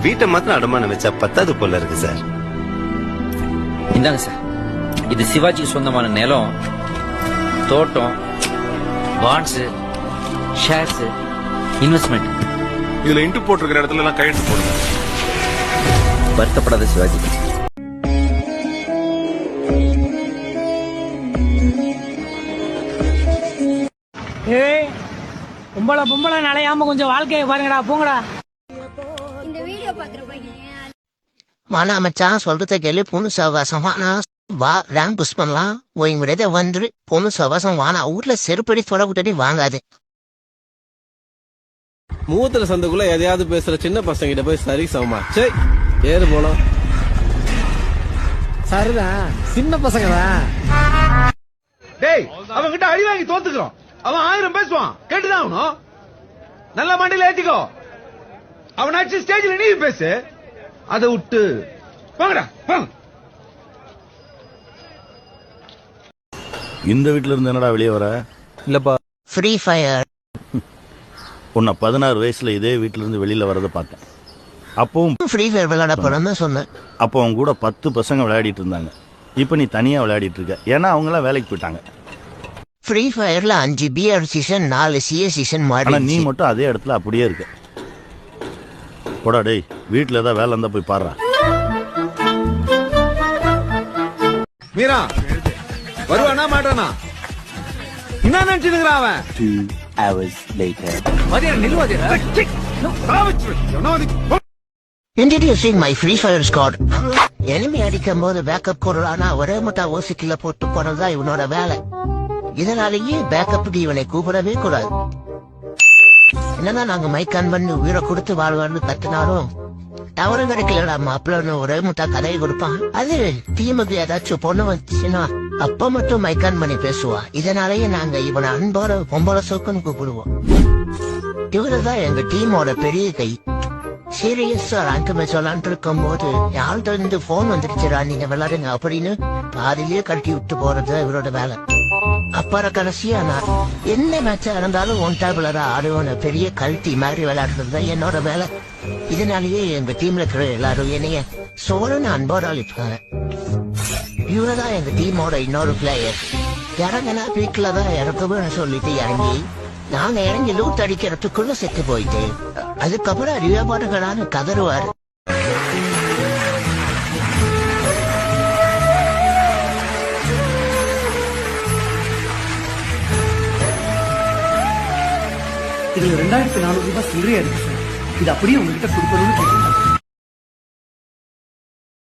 வீட்டை மாத்திரம் அடமானம் வச்சா பத்தாது போல இருக்கு சார். இந்தாங்க சார், இது சிவாஜிக்கு சொந்தமான நிலம், தோட்டம், பாண்ட்ஸ், ஷேர்ஸ், இன்வெஸ்ட்மெண்ட். இதுல இன்ட்டு போட்டிருக்கிற இடத்துல எல்லாம் கையெழுத்து போடுங்க. வருத்தப்படாத சிவாஜி. ஏய் பொம்பளை நலையாம கொஞ்சம் வாழ்க்கையை பாருங்கடா, போங்கடா. இந்த வீடியோ பாக்குற பையன் வானா மச்சான் சொல்றத கேளு. பொண்ணு சவாசம் வானா, வா ரேங்க் புஷ் பண்ணலாம். ஓய்வுறத வந்துரு. பொண்ணு சவாசம் வானா, ஊர்ல செருப்படி தொட விட்டடி வாங்காது. மூத்திர சந்தைக்குள்ள எதையாவது பேசுற சின்ன பசங்க கிட்ட போய் சரி சமமா சே ஏறு போலாம். சரிதான், சின்ன பசங்க தான். டேய், அவன் கிட்ட அடி வாங்கி தோத்துக்கிறோம். அவன் 1000 பேசுவான், கேட்டுதான் ஆகணும். நல்ல மண்டியில ஏத்திக்கோ. அவனாச்சு ஸ்டேஜ்ல நீ பேசு, அதை விட்டு போங்கடா போங்க. இந்த வீட்டுல இருந்து என்னடா வெளியே வர? இல்லப்பா, ஃப்ரீ ஃபயர். உன்னை 16 வயசுல இதே வீட்டுல இருந்து வெளியில வரத பார்த்தேன். அப்பவும் ஃப்ரீ ஃபயர் விளையாட போறேன்னு சொன்னேன். அப்போ அவங்க கூட 10 பசங்க விளையாடிட்டு இருந்தாங்க. இப்ப நீ தனியா விளையாடிட்டு இருக்க. ஏன்னா அவங்க எல்லாம் வேலைக்கு போயிட்டாங்க. ஃப்ரீ ஃபயர்ல 5 பிஆர் சீசன் 4 சிஎஸ் சீசன் ஆனா மாறி. நீ மட்டும் அதே இடத்துல அப்படியே இருக்க. போடா டேய், வீட்டுல ஏதாவது வேலை இருந்தா போய் பாடுறா. மீரா வருவானா மாட்டானா என்ன நினைச்சுக்கிறான் அவன்? 2 hours later. Introducing my Free Fire squad. enemy அடிக்கும் போது பேக்கப் கொடுறானா ஒரே முட்டா ஓசிக்கில போட்டு போனதுதான் இவனோட வேலை. இதனாலேயே பேக்கப் இவனை கூப்பிடவே கூடாது. என்னதான் நாங்க மைக் ஆன் பண்ணி உயிரை கொடுத்து வாழ்வான்னு கத்தினாலும் டவரும் கிடைக்கலடா மாப்பிள்ளன்னு ஒரே முட்டா கதையை கொடுப்பான். அது டீமுக்கு ஏதாச்சும் பொண்ணு வந்துச்சுன்னா அப்ப மட்டும் மைக் ஆன் பண்ணி பேசுவா. இதனாலேயே நாங்க இவனை அன்போட பொம்பளை சோக்குன்னு கூப்பிடுவோம். இவருதான் எங்க டீமோட பெரிய கை. சீரியஸா ரேங்க் மேட்ச் விளாண்டு இருக்கும் போது யார்கிட்ட இருந்து போன் வந்துருச்சுடா நீங்க விளையாடுங்க அப்படின்னு பாதிலேயே கட்டி விட்டு போறது இவரோட வேலை. அப்புறம் கடைசியா நான் என்ன மேட்சா இருந்தாலும் ஒன் டேபிளரா ஆடுவோன்னு பெரிய கல்ட்டி மாதிரி விளையாடுறது தான் என்னோட வேலை. இதனாலேயே எங்க டீம்ல இருக்கிற எல்லாரும் என்னைய சோழன்னு அன்போட அழிப்பாங்க. இவரதான் எங்க டீமோட இன்னொரு பிளேயர். இறங்கினா வீட்டுல தான் இறக்குவேன்னு சொல்லிட்டு இறங்கி நாங்க இறங்கி லூட் அடிக்கிறதுக்குள்ள செத்து போயிட்டு அதுக்கப்புறம் அறிவாபாடுகளான்னு கதறுவாரு. இதுல 2400 ரூபாய் சில்லறையா இருக்கு சார். இது அப்படியே உங்ககிட்ட கொடுக்கணும்னு கேட்குறேன்.